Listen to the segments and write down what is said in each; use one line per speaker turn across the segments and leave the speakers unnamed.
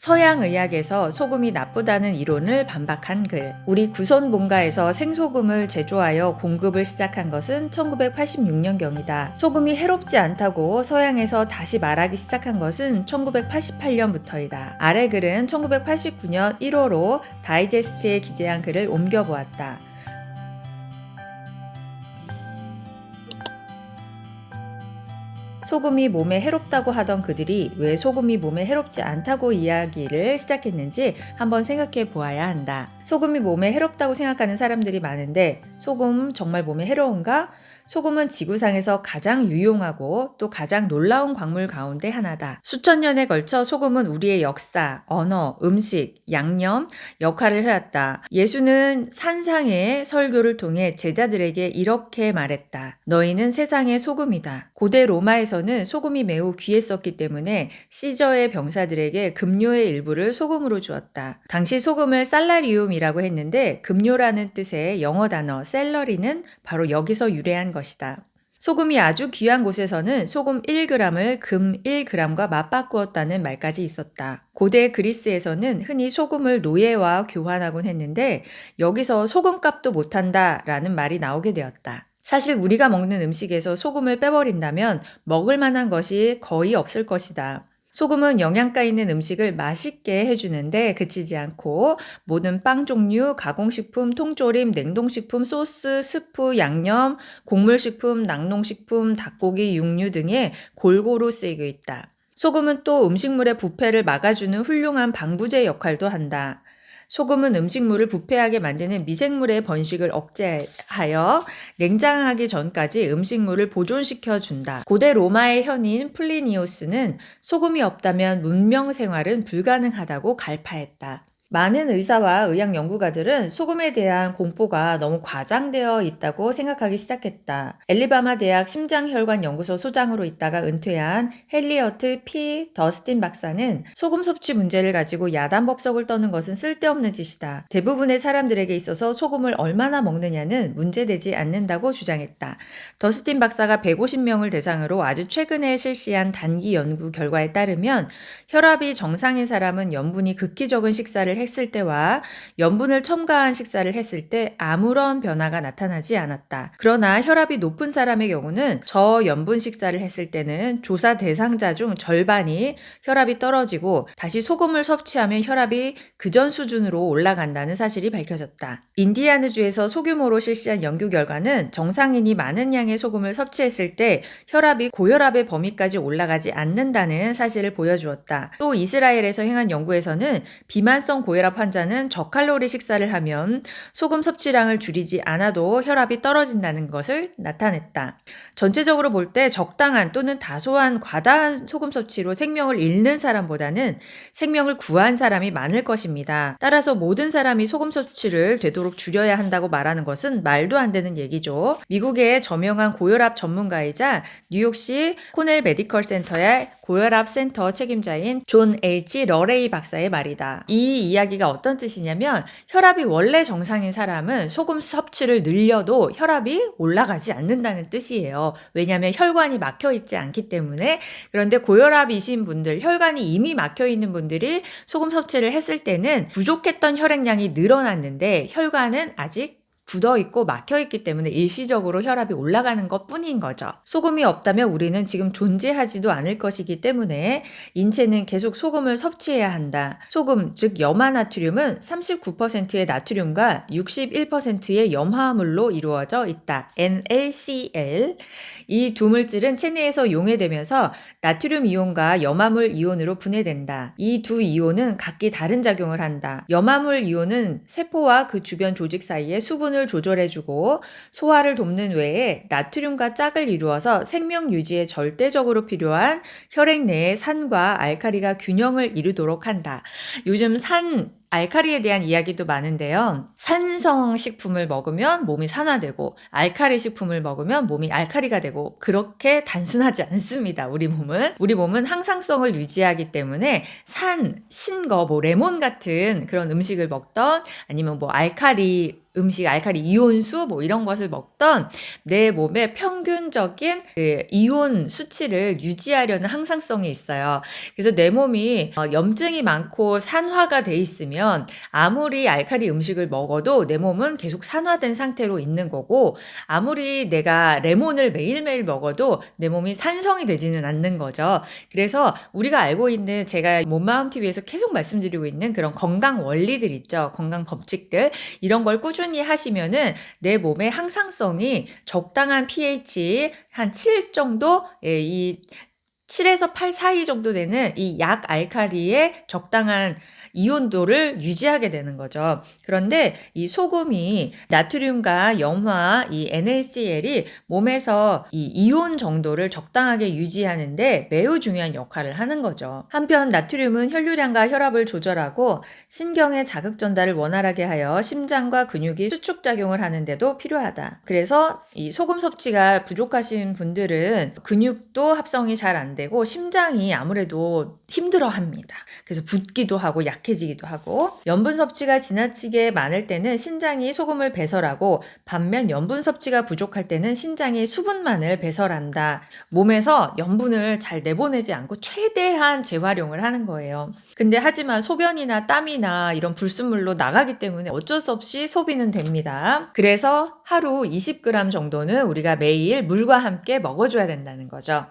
서양의학에서 소금이 나쁘다는 이론을 반박한 글. 우리 구손본가에서 생소금을 제조하여 공급을 시작한 것은 1986년경이다. 소금이 해롭지 않다고 서양에서 다시 말하기 시작한 것은 1988년부터이다. 아래 글은 1989년 1호로 다이제스트에 기재한 글을 옮겨보았다. 소금이 몸에 해롭다고 하던 그들이 왜 소금이 몸에 해롭지 않다고 이야기를 시작했는지 한번 생각해 보아야 한다. 소금이 몸에 해롭다고 생각하는 사람들이 많은데 소금 정말 몸에 해로운가? 소금은 지구상에서 가장 유용하고 또 가장 놀라운 광물 가운데 하나다. 수천 년에 걸쳐 소금은 우리의 역사, 언어, 음식, 양념 역할을 해왔다. 예수는 산상의 설교를 통해 제자들에게 이렇게 말했다. 너희는 세상의 소금이다. 고대 로마에서는 소금이 매우 귀했었기 때문에 시저의 병사들에게 급료의 일부를 소금으로 주었다. 당시 소금을 살라리움이라고 했는데 급료라는 뜻의 영어 단어 셀러리는 바로 여기서 유래한 것이다. 소금이 아주 귀한 곳에서는 소금 1g을 금 1g과 맞바꾸었다는 말까지 있었다. 고대 그리스에서는 흔히 소금을 노예와 교환하곤 했는데 여기서 소금값도 못한다 라는 말이 나오게 되었다. 사실 우리가 먹는 음식에서 소금을 빼버린다면 먹을 만한 것이 거의 없을 것이다. 소금은 영양가 있는 음식을 맛있게 해주는데 그치지 않고 모든 빵 종류, 가공식품, 통조림, 냉동식품, 소스, 스프, 양념, 곡물식품, 낙농식품, 닭고기, 육류 등에 골고루 쓰이고 있다. 소금은 또 음식물의 부패를 막아주는 훌륭한 방부제 역할도 한다. 소금은 음식물을 부패하게 만드는 미생물의 번식을 억제하여 냉장하기 전까지 음식물을 보존시켜 준다. 고대 로마의 현인 플리니우스는 소금이 없다면 문명 생활은 불가능하다고 갈파했다. 많은 의사와 의학 연구가들은 소금에 대한 공포가 너무 과장되어 있다고 생각하기 시작했다. 엘리바마 대학 심장혈관 연구소 소장으로 있다가 은퇴한 헨리어트 P. 더스틴 박사는 소금 섭취 문제를 가지고 야단법석을 떠는 것은 쓸데없는 짓이다. 대부분의 사람들에게 있어서 소금을 얼마나 먹느냐는 문제되지 않는다고 주장했다. 더스틴 박사가 150명을 대상으로 아주 최근에 실시한 단기 연구 결과에 따르면 혈압이 정상인 사람은 염분이 극히 적은 식사를 했을 때와 염분을 첨가한 식사를 했을 때 아무런 변화가 나타나지 않았다. 그러나 혈압이 높은 사람의 경우는 저염분 식사를 했을 때는 조사 대상자 중 절반이 혈압이 떨어지고 다시 소금을 섭취하면 혈압이 그전 수준으로 올라간다는 사실이 밝혀졌다. 인디아나주에서 소규모로 실시한 연구 결과는 정상인이 많은 양의 소금을 섭취했을 때 혈압이 고혈압의 범위까지 올라가지 않는다는 사실을 보여주었다. 또 이스라엘에서 행한 연구에서는 비만성 고혈압 환자는 저칼로리 식사를 하면 소금 섭취량을 줄이지 않아도 혈압이 떨어진다는 것을 나타냈다. 전체적으로 볼 때 적당한 또는 다소한 과다한 소금 섭취로 생명을 잃는 사람보다는 생명을 구한 사람이 많을 것입니다. 따라서 모든 사람이 소금 섭취를 되도록 줄여야 한다고 말하는 것은 말도 안 되는 얘기죠. 미국의 저명한 고혈압 전문가이자 뉴욕시 코넬 메디컬 센터의 고혈압 센터 책임자인 존 H. 러레이 박사의 말이다. 이 이야기가 어떤 뜻이냐면 혈압이 원래 정상인 사람은 소금 섭취를 늘려도 혈압이 올라가지 않는다는 뜻이에요. 왜냐하면 혈관이 막혀 있지 않기 때문에. 그런데 고혈압이신 분들, 혈관이 이미 막혀 있는 분들이 소금 섭취를 했을 때는 부족했던 혈액량이 늘어났는데 혈관은 아직 굳어있고 막혀있기 때문에 일시적으로 혈압이 올라가는 것 뿐인 거죠. 소금이 없다면 우리는 지금 존재하지도 않을 것이기 때문에 인체는 계속 소금을 섭취해야 한다. 소금, 즉 염화나트륨은 39%의 나트륨과 61%의 염화물로 이루어져 있다. NaCl. 이 두 물질은 체내에서 용해되면서 나트륨 이온과 염화물 이온으로 분해된다. 이 두 이온은 각기 다른 작용을 한다. 염화물 이온은 세포와 그 주변 조직 사이에 수분을 조절해주고 소화를 돕는 외에 나트륨과 짝을 이루어서 생명 유지에 절대적으로 필요한 혈액 내의 산과 알칼리가 균형을 이루도록 한다. 요즘 산 알카리에 대한 이야기도 많은데요. 산성 식품을 먹으면 몸이 산화되고 알카리 식품을 먹으면 몸이 알카리가 되고 그렇게 단순하지 않습니다. 우리 몸은 항상성을 유지하기 때문에 신거 뭐 레몬 같은 그런 음식을 먹던 아니면 뭐 알카리 음식, 알카리 이온수 뭐 이런 것을 먹던 내 몸의 평균적인 그 이온 수치를 유지하려는 항상성이 있어요. 그래서 내 몸이 염증이 많고 산화가 돼 있으면 아무리 알카리 음식을 먹어도 내 몸은 계속 산화된 상태로 있는 거고, 아무리 내가 레몬을 매일매일 먹어도 내 몸이 산성이 되지는 않는 거죠. 그래서 우리가 알고 있는, 제가 몸마음 TV에서 계속 말씀드리고 있는 그런 건강 원리들 있죠. 건강 법칙들, 이런 걸 꾸준히 하시면은 내 몸의 항상성이 적당한 pH 한 7 정도, 이 7에서 8 사이 정도 되는 이 약 알카리의 적당한 이온도를 유지하게 되는 거죠. 그런데 이 소금이 나트륨과 염화, 이 NaCl이 몸에서 이 이온 정도를 적당하게 유지하는데 매우 중요한 역할을 하는 거죠. 한편 나트륨은 혈류량과 혈압을 조절하고 신경의 자극 전달을 원활하게 하여 심장과 근육이 수축작용을 하는데도 필요하다. 그래서 이 소금 섭취가 부족하신 분들은 근육도 합성이 잘 안 되고 심장이 아무래도 힘들어합니다. 그래서 붓기도 하고 약해지기도 하고, 염분 섭취가 지나치게 많을 때는 신장이 소금을 배설하고 반면 염분 섭취가 부족할 때는 신장이 수분만을 배설한다. 몸에서 염분을 잘 내보내지 않고 최대한 재활용을 하는 거예요. 근데 하지만 소변이나 땀이나 이런 불순물로 나가기 때문에 어쩔 수 없이 소비는 됩니다. 그래서 하루 20g 정도는 우리가 매일 물과 함께 먹어줘야 된다는 거죠.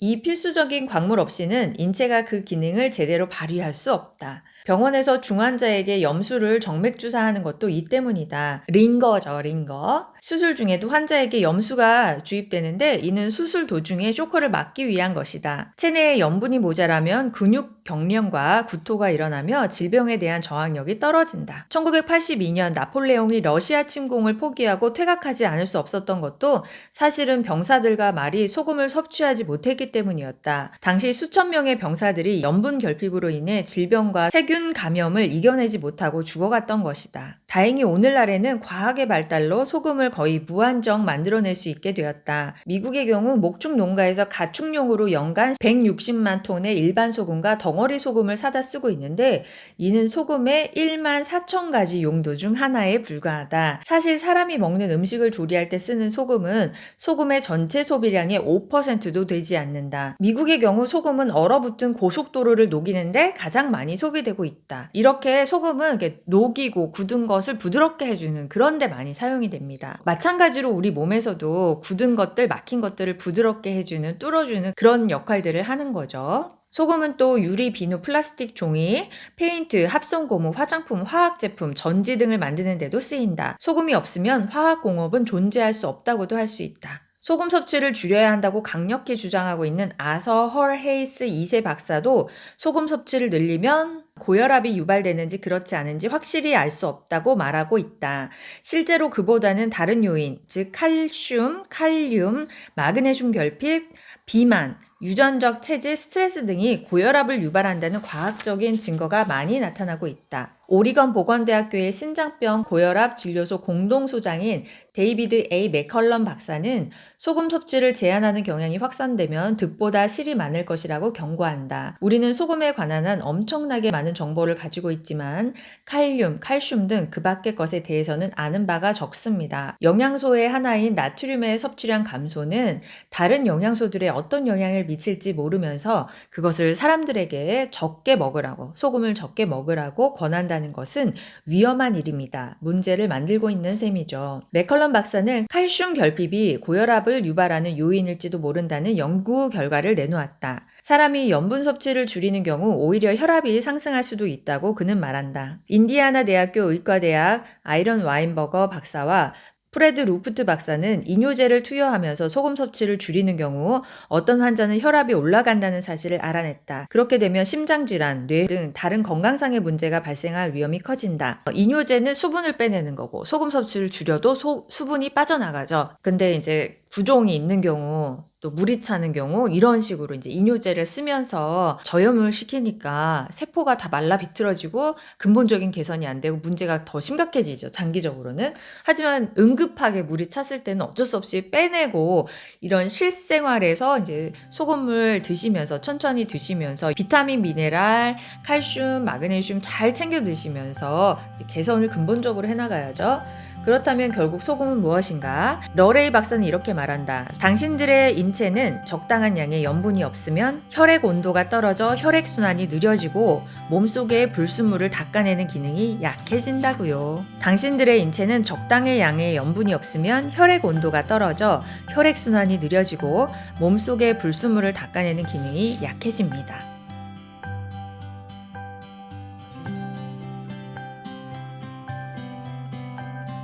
이 필수적인 광물 없이는 인체가 그 기능을 제대로 발휘할 수 없다. 병원에서 중환자에게 염수를 정맥 주사하는 것도 이 때문이다. 링거죠, 링거. 수술 중에도 환자에게 염수가 주입되는데 이는 수술 도중에 쇼크를 막기 위한 것이다. 체내에 염분이 모자라면 근육 경련과 구토가 일어나며 질병에 대한 저항력이 떨어진다. 1982년 나폴레옹이 러시아 침공을 포기하고 퇴각하지 않을 수 없었던 것도 사실은 병사들과 말이 소금을 섭취하지 못했기 때문이었다. 당시 수천 명의 병사들이 염분 결핍으로 인해 질병과 세균 감염을 이겨내지 못하고 죽어갔던 것이다. 다행히 오늘날에는 과학의 발달로 소금을 거의 무한정 만들어낼 수 있게 되었다. 미국의 경우 목축 농가에서 가축용으로 연간 160만 톤의 일반 소금과 덩어리 소금을 사다 쓰고 있는데 이는 소금의 1만 4천 가지 용도 중 하나에 불과하다. 사실 사람이 먹는 음식을 조리할 때 쓰는 소금은 소금의 전체 소비량의 5%도 되지 않는다. 미국의 경우 소금은 얼어붙은 고속도로를 녹이는데 가장 많이 소비되고 있다. 이렇게 소금은 이렇게 녹이고 굳은 것을 부드럽게 해주는 그런 데 많이 사용이 됩니다. 마찬가지로 우리 몸에서도 굳은 것들, 막힌 것들을 부드럽게 해주는, 뚫어주는 그런 역할들을 하는 거죠. 소금은 또 유리, 비누, 플라스틱, 종이, 페인트, 합성고무, 화장품, 화학제품, 전지 등을 만드는 데도 쓰인다. 소금이 없으면 화학공업은 존재할 수 없다고도 할 수 있다. 소금 섭취를 줄여야 한다고 강력히 주장하고 있는 아서 헐 헤이스 2세 박사도 소금 섭취를 늘리면 고혈압이 유발되는지 그렇지 않은지 확실히 알 수 없다고 말하고 있다. 실제로 그보다는 다른 요인, 즉 칼슘, 칼륨, 마그네슘 결핍, 비만, 유전적 체질, 스트레스 등이 고혈압을 유발한다는 과학적인 증거가 많이 나타나고 있다. 오리건 보건대학교의 신장병 고혈압 진료소 공동소장인 데이비드 A. 맥컬럼 박사는 소금 섭취를 제한하는 경향이 확산되면 득보다 실이 많을 것이라고 경고한다. 우리는 소금에 관한 한 엄청나게 많은 정보를 가지고 있지만 칼륨, 칼슘 등 그 밖의 것에 대해서는 아는 바가 적습니다. 영양소의 하나인 나트륨의 섭취량 감소는 다른 영양소들에 어떤 영향을 미칠지 모르면서 그것을 사람들에게 적게 먹으라고, 소금을 적게 먹으라고 권한다는 것은 위험한 일입니다. 문제를 만들고 있는 셈이죠. 맥컬럼 박사는 칼슘 결핍이 고혈압을 유발하는 요인일지도 모른다는 연구 결과를 내놓았다. 사람이 염분 섭취를 줄이는 경우 오히려 혈압이 상승할 수도 있다고 그는 말한다. 인디아나 대학교 의과대학 아이런 와인버거 박사와 프레드 루프트 박사는 이뇨제를 투여하면서 소금 섭취를 줄이는 경우 어떤 환자는 혈압이 올라간다는 사실을 알아냈다. 그렇게 되면 심장질환, 뇌 등 다른 건강상의 문제가 발생할 위험이 커진다. 이뇨제는 수분을 빼내는 거고 소금 섭취를 줄여도 수분이 빠져나가죠. 근데 이제 부종이 있는 경우 또 물이 차는 경우 이런 식으로 이제 이뇨제를 쓰면서 저염을 시키니까 세포가 다 말라 비틀어지고 근본적인 개선이 안 되고 문제가 더 심각해지죠. 장기적으로는. 하지만 응급하게 물이 찼을 때는 어쩔 수 없이 빼내고 이런 실생활에서 이제 소금물 드시면서 천천히 드시면서 비타민, 미네랄, 칼슘, 마그네슘 잘 챙겨 드시면서 개선을 근본적으로 해나가야죠. 그렇다면 결국 소금은 무엇인가? 러레이 박사는 이렇게 말한다. 당신들의 인체는 적당한 양의 염분이 없으면 혈액 온도가 떨어져 혈액순환이 느려지고 몸속의 불순물을 닦아내는 기능이 약해진다고요. 당신들의 인체는 적당의 양의 염분이 없으면 혈액 온도가 떨어져 혈액순환이 느려지고 몸속의 불순물을 닦아내는 기능이 약해집니다.